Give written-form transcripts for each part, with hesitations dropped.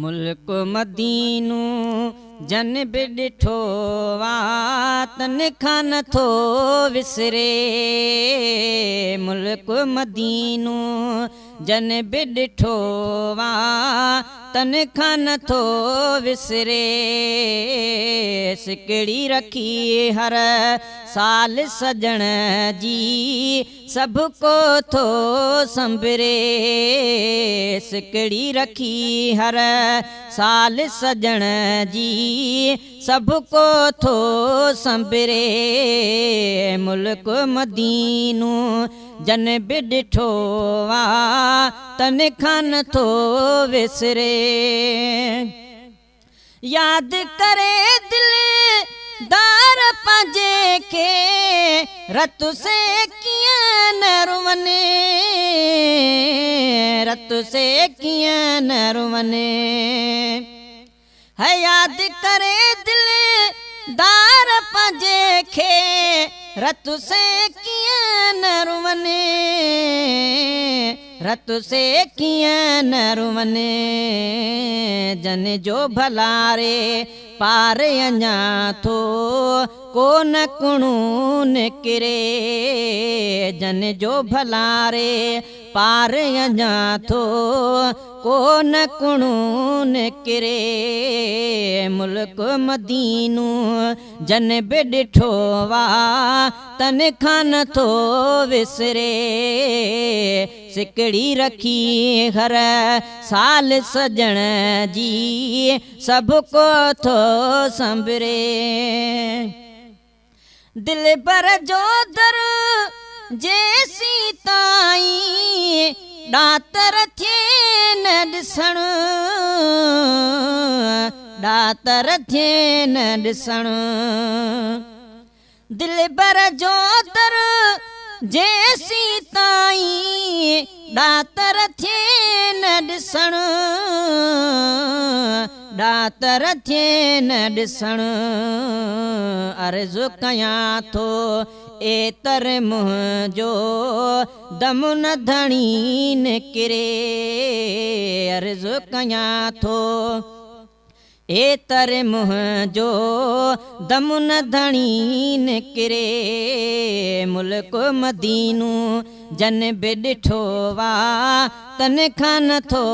मुल्क मदीनू जन बि ॾिठो वा तन खां नथो विसरे। मुल्क मदीनू जन बि ॾिठो वा तन खां नथो विसरे। सिकड़ी रखी हर साल सजण जी सभु को थो संभरे। सिकड़ी रखी हर साल सजण जी सभु को थो संभरे। मुल्क मदीनू जन बि ॾिठो वा तन खां नथो विसरे। यादि करे दिलदार पंहिंजे खे रत से कीअं न रुवने। रत से कीअं न रुवने। है यादि करे दिलदार पंहिंजे खे रत से कीअं न रुवने। रत से कीअं न रुवने। जन जो भलारे पार अञा थो को न कुणू निकिरे। जन जो भलारे पार अञा थो को न कुणू निकिरे। मुल्क मदीनू जन बि ॾिठो वा तन खां नथो विसरे। सिकड़ी रखी हर साल सजण जी सभु को थो संभरे। दिल पर जो दर जेसी ताईं ॾातर थिए न ॾिसण। ॾातर थिए न ॾिसण। दिल पर जो दर जेसी ताईं ॾातर थिए न ॾिसण। ॾातर थिए न ॾिसण। अर्ज़ु कयां थो एतर मुंहिंजो दम न धणी निकिरे। अर्ज़ु कयां थो एतर मुंहिंजो दम न धणी निकिरे। मुल्क मदीनू जन बि ॾिठो वा तन खां नथो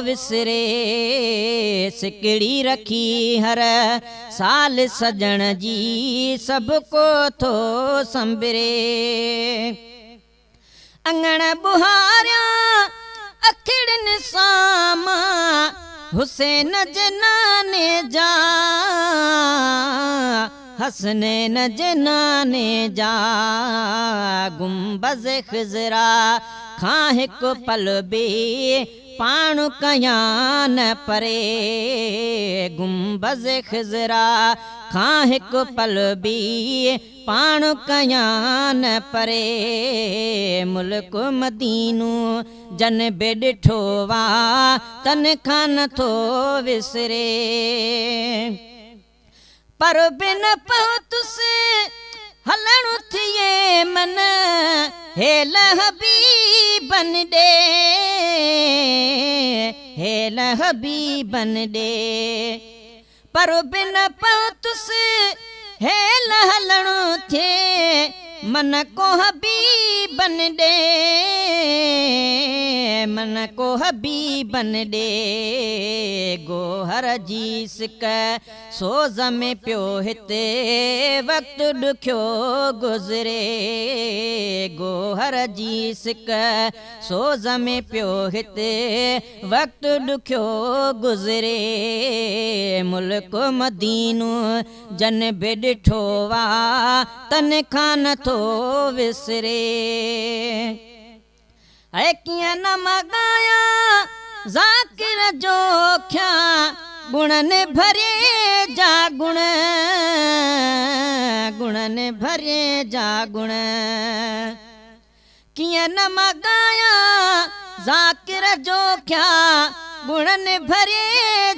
विसरे। सिकड़ी रखी हर साल सजण जी सभु को थो संभरे। अंगण बुहारिया अखिड़नि सामा हुसैन जे नाने जा। हसनैन जे नाने जा। गुंबज़ ख़िज़रा खां हिकु पल बि पाण कयां न परे। गुंबज़ ख़िज़रा खां हिकु पल बि पाण कयां न परे। मुल्क मदीनू जन बि ॾिठो वा तन खां नथो विसरे। पर बिन पहुतुसि हलणु थिए मन हेल हबीबन ॾे। हेल हबीबन ॾे। पर बिन पहुतुसि हेल हलणु थिए मन को हबीबन ॾे। मन को हबीबन ॾे। गोहर जी सिक सोज़ में पियो हिते वक़्तु ॾुखियो गुज़रे। गोहर जी सिक सोज़ में पियो हिते वक़्तु ॾुखियो गुज़रे। मुल्क मदीनू जन बि ॾिठो वा तन खां नथो विसरे। ऐं कीअं न मॻाया ज़ाकिर जो ख्या गुणनि भरे जा गुण। गुणनि भरे जा गुण। कीअं न मॻाया ज़ाकिर जो ख्या गुणनि भरे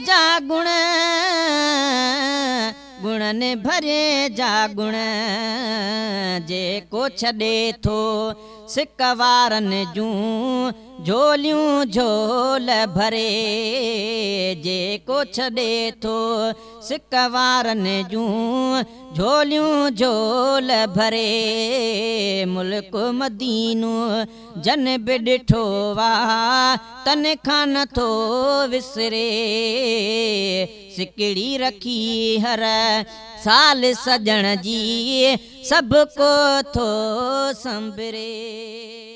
जा गुण। गुणनि भरे जा गुण। जेको छॾे थो सिक वारनि जूं झोलियूं झोल भरे जेको छॾे थो सिक वारनि जूं झोलियूं झोल भरे मुल्क मदीनो जन बि ॾिठो वा तन खां नथो विसरे सिकड़ी रखी हर साल सजण जी सभु को थो संभरे।